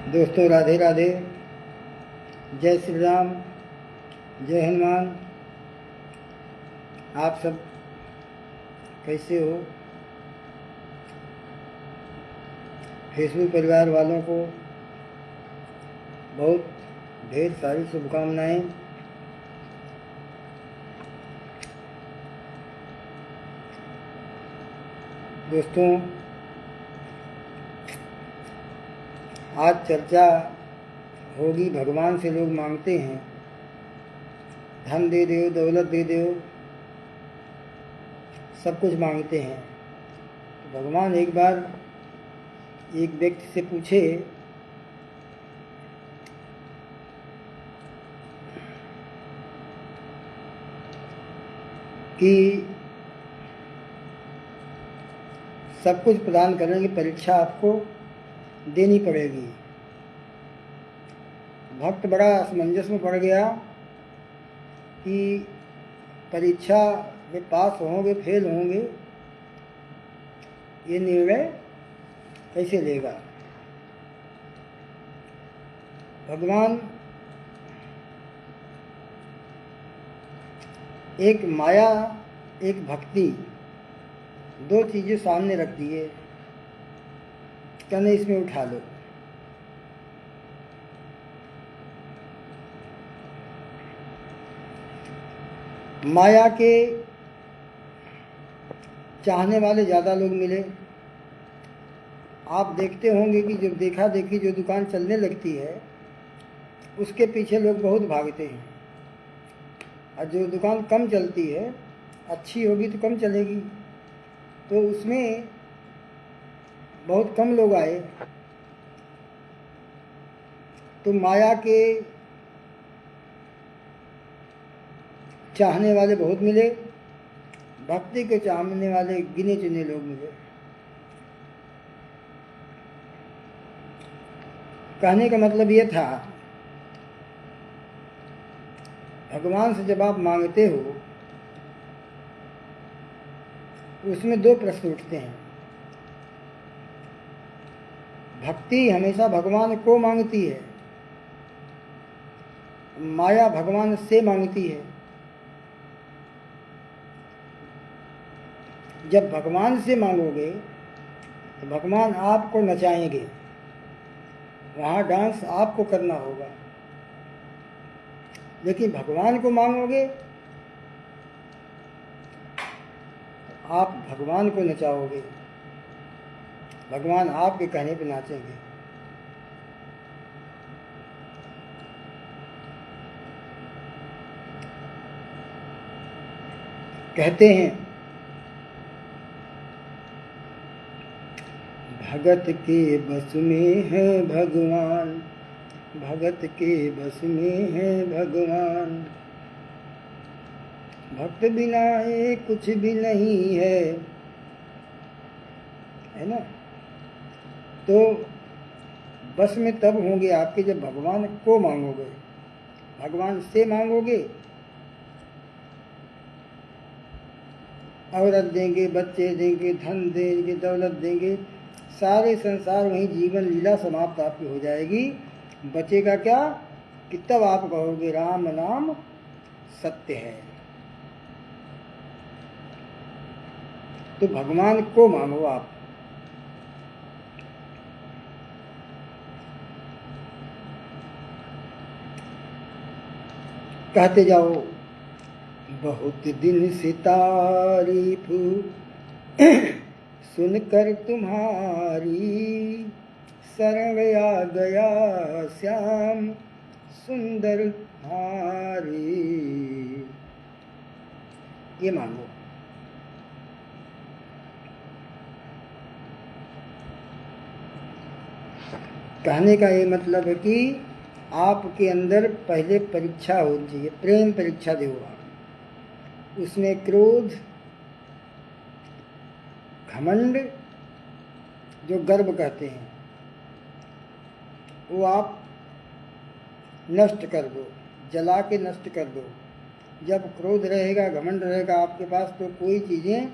दोस्तों, राधे राधे। जय श्री राम, जय हनुमान। आप सब कैसे हो? फेसबुक परिवार वालों को बहुत ढेर सारी शुभकामनाएं। दोस्तों, आज चर्चा होगी, भगवान से लोग मांगते हैं धन दे दो, दौलत दे दो, सब कुछ मांगते हैं। तो भगवान एक बार एक व्यक्ति से पूछे कि सब कुछ प्रदान करने की परीक्षा आपको देनी पड़ेगी। भक्त बड़ा असमंजस में पड़ गया कि परीक्षा में पास होंगे फेल होंगे, ये निर्णय कैसे लेगा। भगवान एक माया, एक भक्ति, दो चीज़ें सामने रख दिए, कहने इसमें उठा लो। माया के चाहने वाले ज़्यादा लोग मिले। आप देखते होंगे कि जब देखा देखी जो दुकान चलने लगती है उसके पीछे लोग बहुत भागते हैं, और जो दुकान कम चलती है, अच्छी होगी तो कम चलेगी, तो उसमें बहुत कम लोग आए। तो माया के चाहने वाले बहुत मिले, भक्ति के चाहने वाले गिने चुने लोग मिले। कहने का मतलब ये था, भगवान से जब आप मांगते हो उसमें दो प्रश्न उठते हैं। भक्ति हमेशा भगवान को मांगती है, माया भगवान से मांगती है। जब भगवान से मांगोगे तो भगवान आपको नचाएंगे, वहाँ डांस आपको करना होगा। लेकिन भगवान को मांगोगे तो आप भगवान को नचाओगे, भगवान आपके कहने पे नाचेंगे। कहते हैं भगत के बस में है भगवान, भगत के बस में है भगवान, भक्त बिना ये कुछ भी नहीं है ना। तो बस में तब होंगे आपके जब भगवान को मांगोगे। भगवान से मांगोगे, औरत देंगे, बच्चे देंगे, धन देंगे, दौलत देंगे, सारे संसार वहीं जीवन लीला समाप्त आपकी हो जाएगी। बचेगा क्या कि तब आप कहोगे राम नाम सत्य है। तो भगवान को मांगो आप। कहते जाओ बहुत दिन से तारीफ सुनकर तुम्हारी, शरण आ गया श्याम सुंदर हारी। ये मांगो। कहने का ये मतलब है कि आपके अंदर पहले परीक्षा होनी चाहिए, प्रेम परीक्षा दो आप। उसमें क्रोध, घमंड, जो गर्व कहते हैं, वो आप नष्ट कर दो, जला के नष्ट कर दो। जब क्रोध रहेगा, घमंड रहेगा आपके पास, तो कोई चीज़ें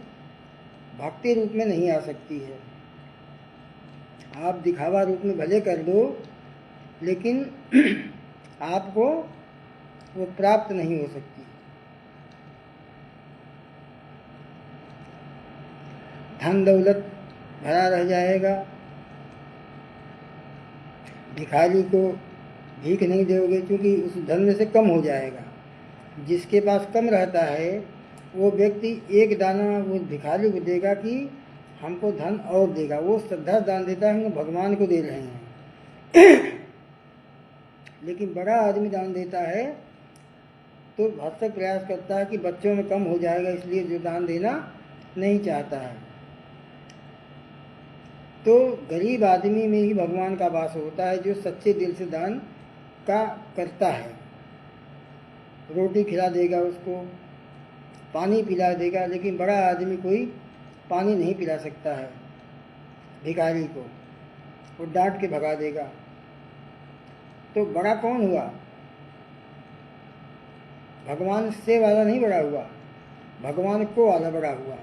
भक्ति रूप में नहीं आ सकती है। आप दिखावा रूप में भले कर दो, लेकिन आपको वो प्राप्त नहीं हो सकती। धन दौलत भरा रह जाएगा, भिखारी को भीख नहीं दोगे क्योंकि उस धन में से कम हो जाएगा। जिसके पास कम रहता है वो व्यक्ति एक दाना वो भिखारी को देगा कि हमको धन और देगा, वो श्रद्धा दान देता है, हम भगवान को दे रहे हैं। लेकिन बड़ा आदमी दान देता है तो भरसक प्रयास करता है कि बच्चों में कम हो जाएगा, इसलिए जो दान देना नहीं चाहता है। तो गरीब आदमी में ही भगवान का वास होता है, जो सच्चे दिल से दान का करता है। रोटी खिला देगा उसको, पानी पिला देगा, लेकिन बड़ा आदमी कोई पानी नहीं पिला सकता है भिखारी को, वो डांट के भगा देगा। तो बड़ा कौन हुआ? भगवान से वाला नहीं बड़ा हुआ, भगवान को वाला बड़ा हुआ।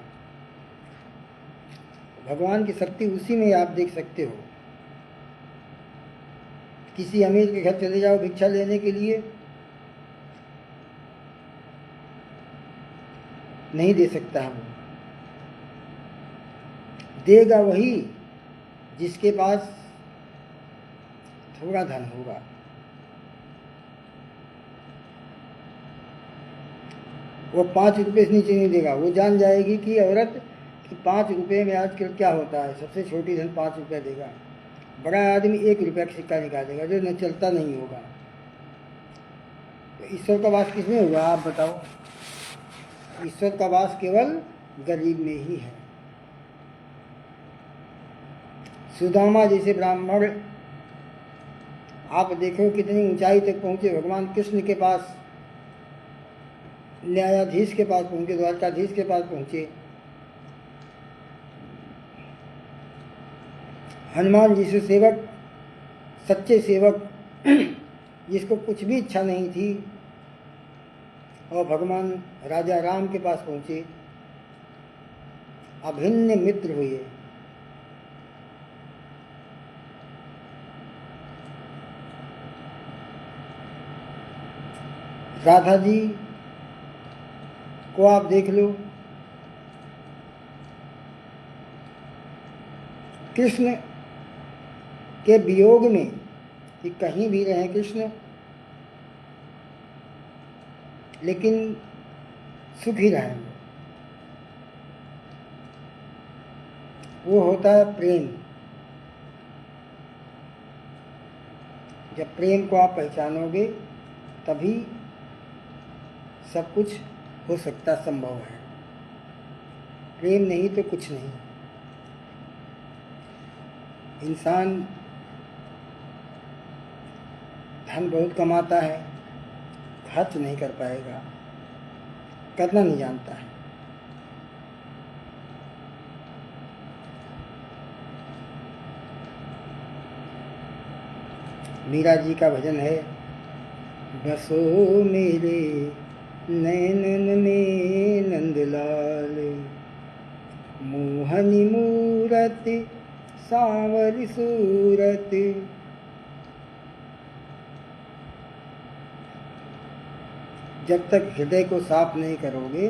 भगवान की शक्ति उसी में आप देख सकते हो। किसी अमीर के घर चले जाओ भिक्षा लेने के लिए, नहीं दे सकता है वो। देगा वही जिसके पास थोड़ा धन होगा। वो 5 रुपये से नीचे नहीं देगा। वो जान जाएगी कि औरत कि 5 रुपये में आजकल क्या होता है, सबसे छोटी धन 5 रुपये देगा। बड़ा आदमी 1 रुपये का सिक्का निकालेगा जो न चलता नहीं होगा। तो ईश्वर का वास किसमें हुआ आप बताओ? ईश्वर का वास केवल गरीब में ही है। सुदामा जैसे ब्राह्मण आप देखो कितनी ऊंचाई तक पहुंचे, भगवान कृष्ण के पास, न्यायाधीश के पास पहुंचे, द्वारकाधीश के पास पहुंचे। हनुमान जी से सेवक, सच्चे सेवक, जिसको कुछ भी इच्छा नहीं थी, और भगवान राजा राम के पास पहुंचे, अभिन्न मित्र हुए। राधा जी को आप देख लो, कृष्ण के वियोग में कि कहीं भी रहे कृष्ण, लेकिन सुख ही रहेंगे। वो होता है प्रेम। जब प्रेम को आप पहचानोगे तभी सब कुछ हो सकता, संभव है। प्रेम नहीं तो कुछ नहीं। इंसान धन बहुत कमाता है, खर्च नहीं कर पाएगा, करना नहीं जानता है। मीरा जी का भजन है, बसो मेरे नैनन में नंदलाल, मोहनी मूरत सांवरी सूरत। जब तक हृदय को साफ नहीं करोगे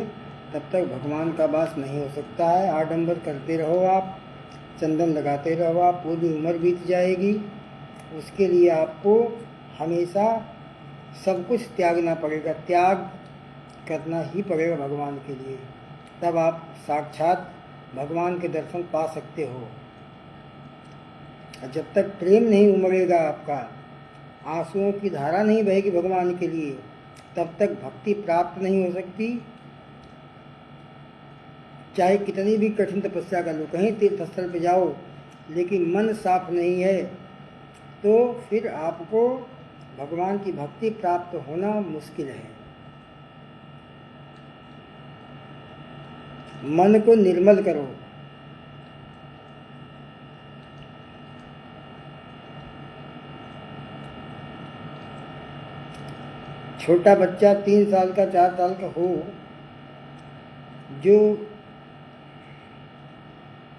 तब तक भगवान का वास नहीं हो सकता है। आडंबर करते रहो आप, चंदन लगाते रहो आप, पूरी उम्र बीत जाएगी। उसके लिए आपको हमेशा सब कुछ त्यागना पड़ेगा, त्याग करना ही पड़ेगा भगवान के लिए। तब आप साक्षात भगवान के दर्शन पा सकते हो। जब तक प्रेम नहीं उमड़ेगा आपका, आंसुओं की धारा नहीं बहेगी भगवान के लिए, तब तक भक्ति प्राप्त नहीं हो सकती। चाहे कितनी भी कठिन तपस्या कर लो, कहीं तीर्थ स्थल पे जाओ, लेकिन मन साफ नहीं है तो फिर आपको भगवान की भक्ति प्राप्त होना मुश्किल है। मन को निर्मल करो। छोटा बच्चा 3 साल का 4 साल का हो, जो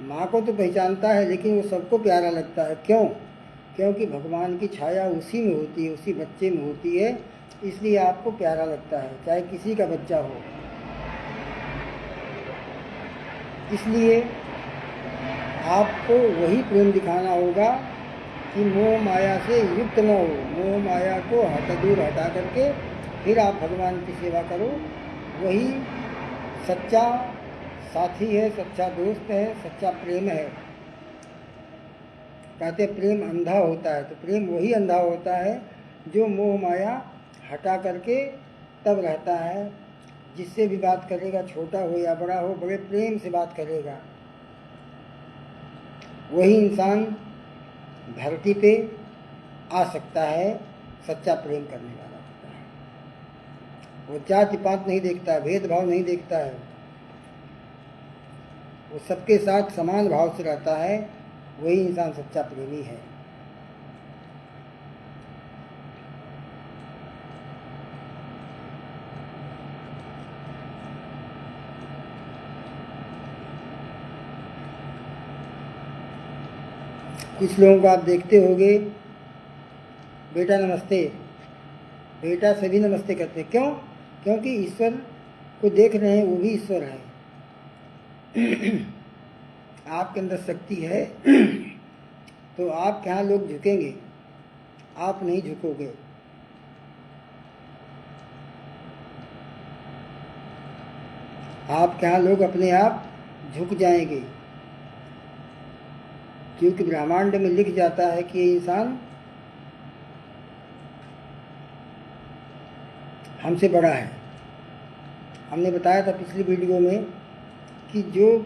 माँ को तो पहचानता है लेकिन वो सबको प्यारा लगता है। क्यों? क्योंकि भगवान की छाया उसी में होती है, उसी बच्चे में होती है, इसलिए आपको प्यारा लगता है, चाहे किसी का बच्चा हो। इसलिए आपको वही प्रेम दिखाना होगा कि मोह माया से युक्त न हो। मोह माया को दूर हटा करके फिर आप भगवान की सेवा करो। वही सच्चा साथी है, सच्चा दोस्त है, सच्चा प्रेम है। कहते प्रेम अंधा होता है, तो प्रेम वही अंधा होता है जो मोह माया हटा करके तब रहता है। जिससे भी बात करेगा, छोटा हो या बड़ा हो, बड़े प्रेम से बात करेगा। वही इंसान धरती पे आ सकता है, सच्चा प्रेम करने वाला होता है। वो जाति पात नहीं देखता, भेदभाव नहीं देखता है, वो सबके साथ समान भाव से रहता है। वही इंसान सच्चा प्रेमी है। कुछ लोगों को आप देखते होंगे, बेटा नमस्ते, बेटा सभी नमस्ते करते। क्यों? क्योंकि ईश्वर को देख रहे हैं, वो भी ईश्वर है। आपके अंदर शक्ति है तो आपके यहाँ लोग झुकेंगे, आप नहीं झुकोगे। आपके यहाँ लोग अपने आप झुक जाएंगे, क्योंकि ब्रह्मांड में लिख जाता है कि ये इंसान हमसे बड़ा है। हमने बताया था पिछली वीडियो में कि जो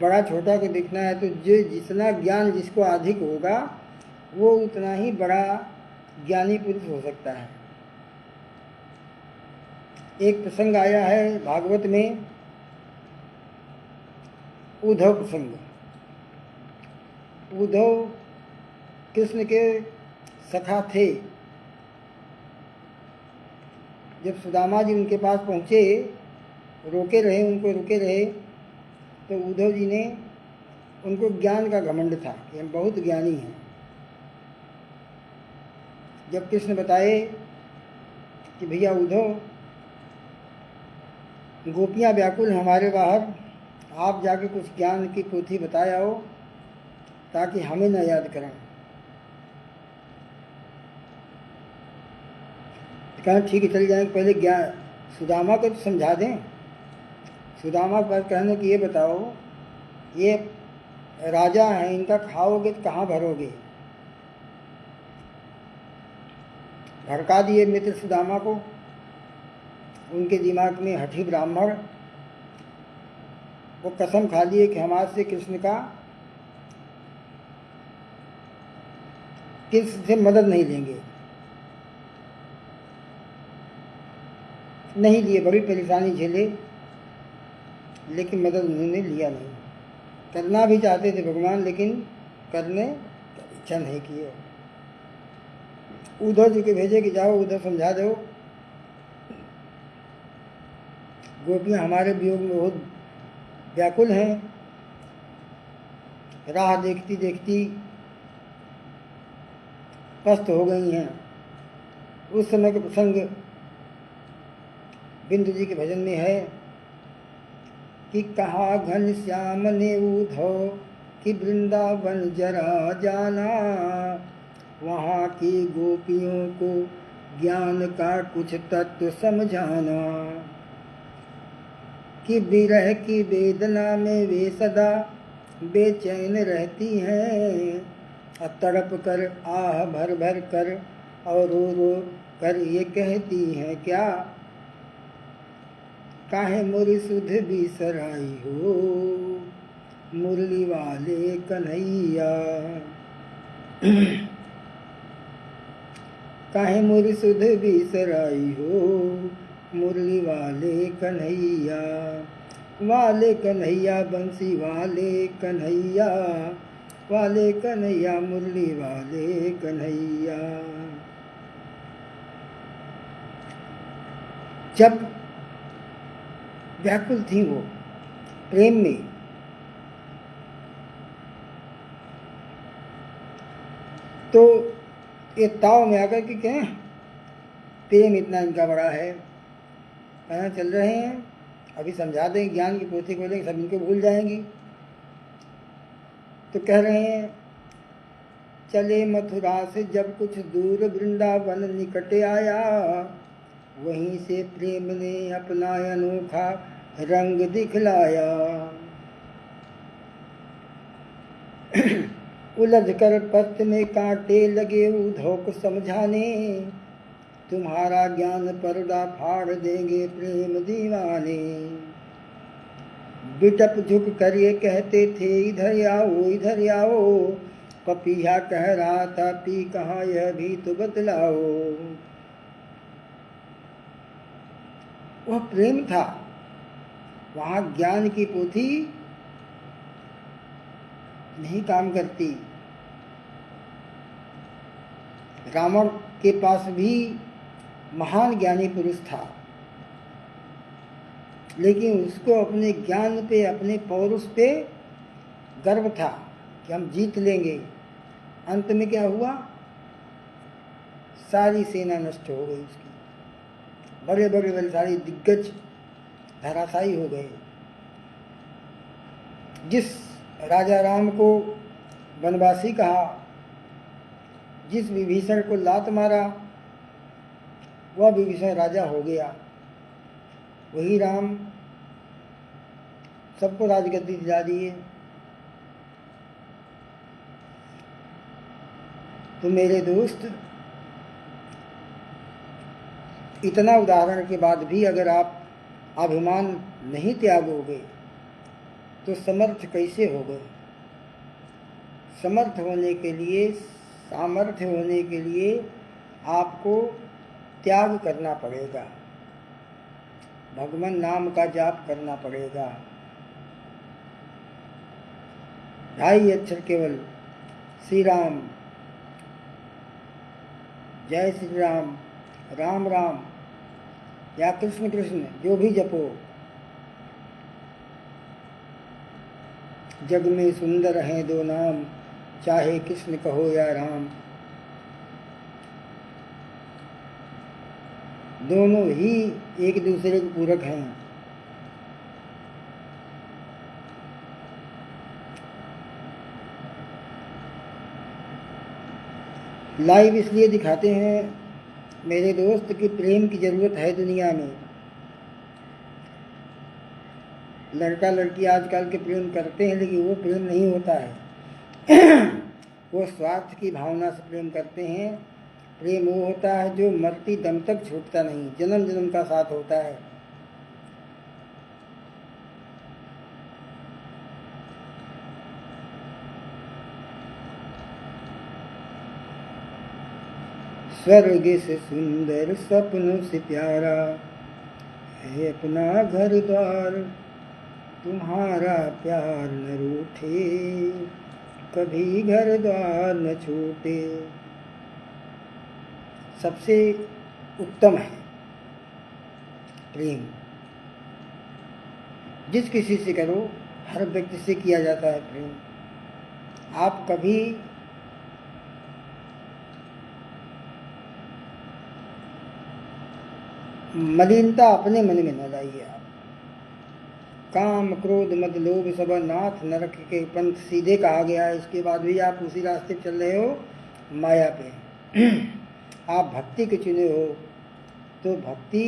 बड़ा छोटा को दिखना है, तो जो जितना ज्ञान जिसको अधिक होगा वो उतना ही बड़ा ज्ञानी पुरुष हो सकता है। एक प्रसंग आया है भागवत में, उद्धव प्रसंग। उद्धव कृष्ण के सखा थे। जब सुदामा जी उनके पास पहुँचे, रोके रहे, उनको रुके रहे, तो उद्धव जी ने, उनको ज्ञान का घमंड था कि हम बहुत ज्ञानी हैं। जब कृष्ण बताए कि भैया उद्धव, गोपियाँ व्याकुल हमारे बाहर, आप जाके कुछ ज्ञान की पोथी बताए आओ ताकि हमें न याद करें। कहा ठीक है, चल जाएंगे, पहले ज्ञान सुदामा को तो समझा दें। सुदामा पर कहने कि ये बताओ, ये राजा हैं, इनका खाओगे तो कहाँ भरोगे। भड़का दिए मित्र सुदामा को। उनके दिमाग में हठी ब्राह्मण, वो कसम खा लिए कि हम आज से कृष्ण से मदद नहीं लेंगे। नहीं लिए, बड़ी परेशानी झेले, लेकिन मदद उन्होंने लिया नहीं। करना भी चाहते थे भगवान, लेकिन करने इच्छा नहीं किए। उद्धव जी के भेजे कि जाओ उधर समझा दो, गोपियाँ हमारे वियोग में बहुत व्याकुल हैं, राह देखती देखती पस्त हो गई हैं। उस समय का प्रसंग बिंदु जी के भजन में है कि कहा घनश्याम ने उद्धव कि वृंदावन जरा जाना, वहाँ की गोपियों को ज्ञान का कुछ तत्व समझाना, कि विरह की वेदना में वे सदा बेचैन रहती हैं, तड़प कर आह भर भर कर और रो रो कर ये कहती हैं क्या, काहे मोरी सुध बिसराई हो मुरली वाले कन्हैया। काहे मोरी सुध बिसराई हो मुरली वाले कन्हैया, वाले कन्हैया बंसी वाले कन्हैया, वाले कन्हैया मुरली वाले कन्हैया। जब व्याकुल थी वो प्रेम में, तो ये ताव में आकर के क्या प्रेम इतना इनका बड़ा है, कहाँ चल रहे हैं, अभी समझा दें ज्ञान की पोथी खोलेंगे सब इनको भूल जाएंगी। तो कह रहे हैं चले मथुरा से जब कुछ दूर वृंदावन निकट आया, वहीं से प्रेम ने अपना अनोखा रंग दिखलाया। उलझ कर पथ में कांटे लगे उद्धव को समझाने, तुम्हारा ज्ञान पर्दा फाड़ देंगे प्रेम दीवाने। बिटप झुक कर ये कहते थे इधर आओ इधर आओ, पपीहा कह रहा था पी कहाँ यह भी तो बतलाओ। वह प्रेम था, वहाँ ज्ञान की पोथी नहीं काम करती। रावण के पास भी महान ज्ञानी पुरुष था, लेकिन उसको अपने ज्ञान पे, अपने पौरुष पे गर्व था कि हम जीत लेंगे। अंत में क्या हुआ, सारी सेना नष्ट हो गई उसकी, बड़े बड़े बलशाली दिग्गज धराशायी हो गए। जिस राजा राम को वनवासी कहा, जिस विभीषण को लात मारा, वह विभीषण राजा हो गया। वही राम सबको राजगद्दी दिला दिए। तो मेरे दोस्त, इतना उदाहरण के बाद भी अगर आप अभिमान नहीं त्यागोगे तो समर्थ कैसे होगे। समर्थ होने के लिए, सामर्थ्य होने के लिए आपको त्याग करना पड़ेगा, भगवान नाम का जाप करना पड़ेगा। 2.5 अक्षर केवल श्री राम, जय श्री राम, राम राम या कृष्ण कृष्ण जो भी जपो, जग में सुंदर हैं 2 नाम, चाहे कृष्ण कहो या राम। दोनों ही एक दूसरे के पूरक हैं। लाइव इसलिए दिखाते हैं मेरे दोस्त कि प्रेम की ज़रूरत है दुनिया में। लड़का लड़की आजकल के प्रेम करते हैं, लेकिन वो प्रेम नहीं होता है। वो स्वार्थ की भावना से प्रेम करते हैं। प्रेम वो होता है जो मरती दम तक छूटता नहीं, जन्म जन्म का साथ होता है। स्वर्ग से सुंदर सपनों से प्यारा है अपना घर द्वार, तुम्हारा प्यार न रूठे, कभी घर द्वार न छूटे। सबसे उत्तम है प्रेम। जिस किसी से करो, हर व्यक्ति से किया जाता है प्रेम। आप कभी मलिनता अपने मन में न लाइए। आप काम क्रोध मद लोभ सब नाथ नरक के पंथ सीधे कहा गया है। इसके बाद भी आप उसी रास्ते पे चल रहे हो, माया पे। आप भक्ति के चुने हो तो भक्ति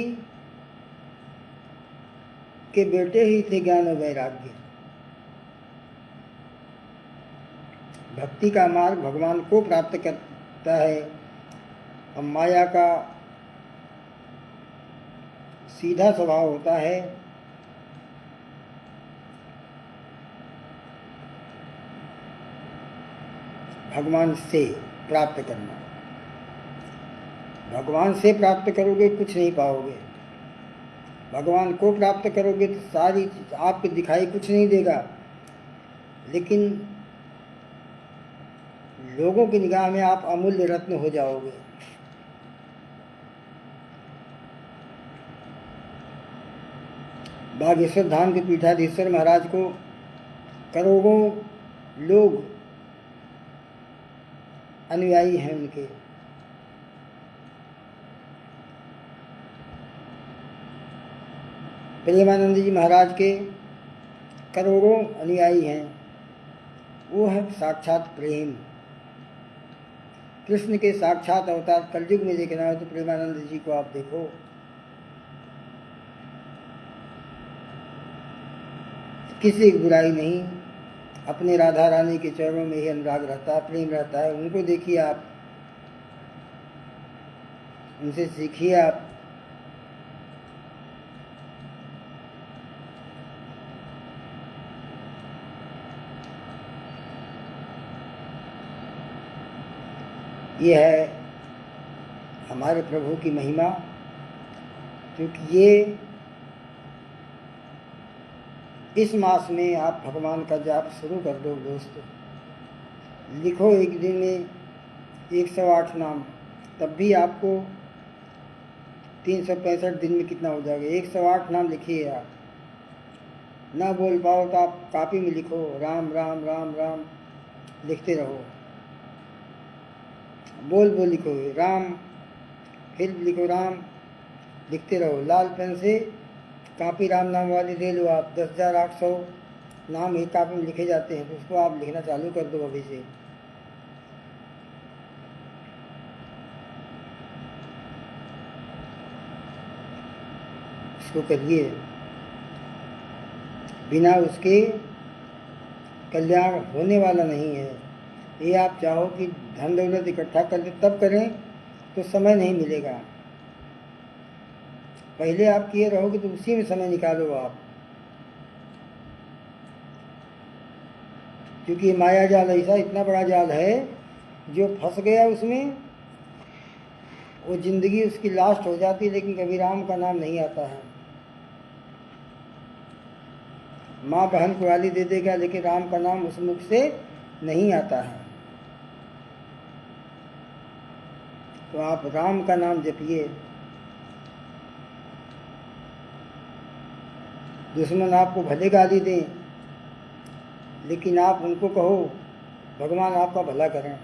के बेटे ही थे ज्ञान और वैराग्य। भक्ति का मार्ग भगवान को प्राप्त करता है, और माया का सीधा स्वभाव होता है भगवान से प्राप्त करना। भगवान से प्राप्त करोगे कुछ नहीं पाओगे। भगवान को प्राप्त करोगे तो सारी चीज आपको दिखाई कुछ नहीं देगा, लेकिन लोगों की निगाह में आप अमूल्य रत्न हो जाओगे। बागेश्वर धाम के पीठाधीश्वर महाराज को करोड़ों लोग अनुयायी हैं उनके। प्रेमानंद जी महाराज के करोड़ों अनुयायी हैं। वो है साक्षात प्रेम। कृष्ण के साक्षात अवतार कलयुग में देखना है तो प्रेमानंद जी को आप देखो। किसी की बुराई नहीं, अपने राधा रानी के चरणों में ही अनुराग रहता है, प्रेम रहता है। उनको देखिए आप, उनसे सीखिए आप। ये है हमारे प्रभु की महिमा, क्योंकि ये इस मास में आप भगवान का जाप शुरू कर दो दोस्त। लिखो एक दिन में 108 नाम, तब भी आपको 365 दिन में कितना हो जाएगा। 108 नाम लिखिए आप। ना बोल पाओ तो आप कॉपी में लिखो, राम राम राम राम लिखते रहो। बोल बोल लिखो राम, फिर लिखो राम, लिखते रहो। लाल पेन से कापी राम नाम वाली ले लो आप। 10,800 नाम एक कापी में लिखे जाते हैं, तो उसको आप लिखना चालू कर दो अभी से। इसको करिए, बिना उसके कल्याण होने वाला नहीं है। ये आप चाहो कि धन दौलत इकट्ठा कर दे तब करें तो समय नहीं मिलेगा। पहले आप किए रहोगे तो उसी में समय निकालो आप, क्योंकि माया जाल ऐसा इतना बड़ा जाल है, जो फंस गया उसमें वो जिंदगी उसकी लास्ट हो जाती है, लेकिन कभी राम का नाम नहीं आता है। माँ बहन को गाली दे देगा, लेकिन राम का नाम उस मुख से नहीं आता है। तो आप राम का नाम जपिए। दुश्मन आपको भले गाली दें, लेकिन आप उनको कहो भगवान आपका भला करें।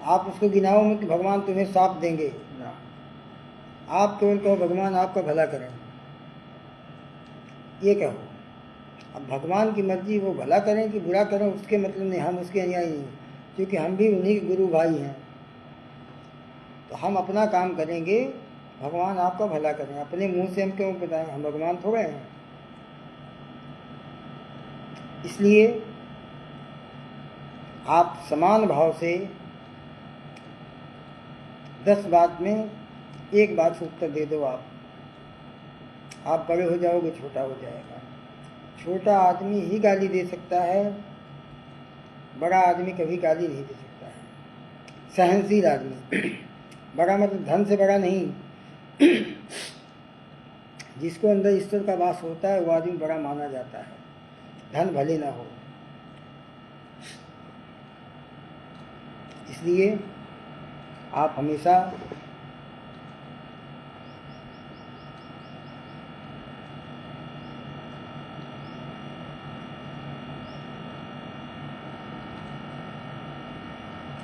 आप उसको गिनाओ मत कि भगवान तुम्हें साथ देंगे ना, आप केवल कहो भगवान आपका भला करें, ये कहो। अब भगवान की मर्जी, वो भला करें कि बुरा करें उसके मतलब नहीं, हम उसके अनुयायी नहीं, क्योंकि हम भी उन्हीं के गुरु भाई हैं। तो हम अपना काम करेंगे, भगवान आपका भला करें। अपने मुंह से हम क्यों बताएं, हम भगवान थोड़े हैं। इसलिए आप समान भाव से 10 बात में एक बात से उत्तर दे दो। आप बड़े हो जाओगे, छोटा हो जाएगा। छोटा आदमी ही गाली दे सकता है, बड़ा आदमी कभी गाली नहीं दे सकता है। सहनशील आदमी, बड़ा मतलब धन से बड़ा नहीं, जिसको अंदर ईश्वर का वास होता है वो आदमी बड़ा माना जाता है, धन भले ना हो। इसलिए आप हमेशा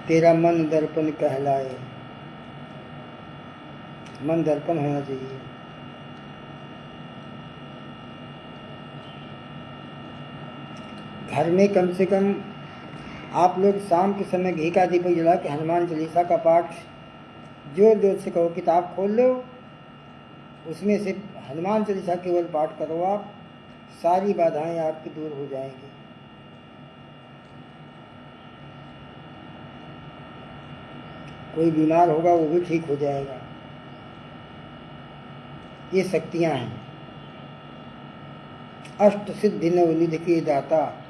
तेरा मन दर्पण कहलाए, मन दर्पण होना चाहिए। घर में कम से कम आप लोग शाम के समय घी का दीपक जला के हनुमान चालीसा का पाठ जोर जोर से कहो। किताब खोल लो, उसमें से हनुमान चालीसा केवल पाठ करो आप, सारी बाधाएं आपकी दूर हो जाएंगी। कोई बीमार होगा वो भी ठीक हो जाएगा। ये शक्तियां हैं। अष्ट सिद्धि नवनिधि की दाता,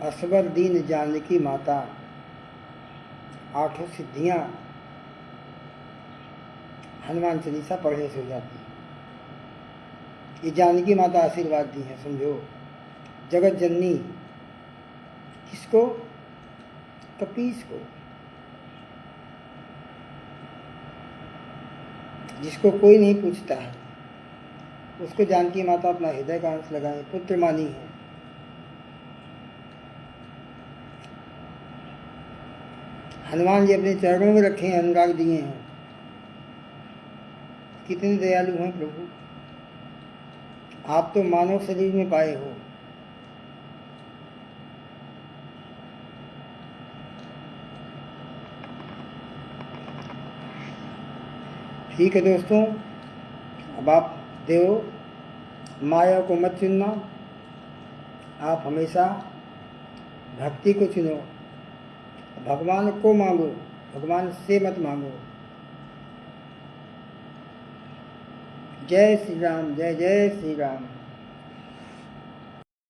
असवर दीन जानकी माता। 8 सिद्धियां हनुमान चालीसा पढ़ने से हो जाती है। ये जानकी माता आशीर्वाद दी है, समझो। जगत जननी किसको? कपीस को, जिसको कोई नहीं पूछता है, उसको जानकी माता अपना हृदय का अंश लगाए, पुत्र मानी है। हनुमान जी अपने चरणों में रखे हैं, अनुराग दिए हैं। कितने दयालु हैं प्रभु। आप तो मानव शरीर में पाए हो। ठीक है दोस्तों, अब आप देव माया को मत चुनना, आप हमेशा भक्ति को चुनो। भगवान को मांगो, भगवान से मत मांगो। जय श्री राम, जय जय श्री राम।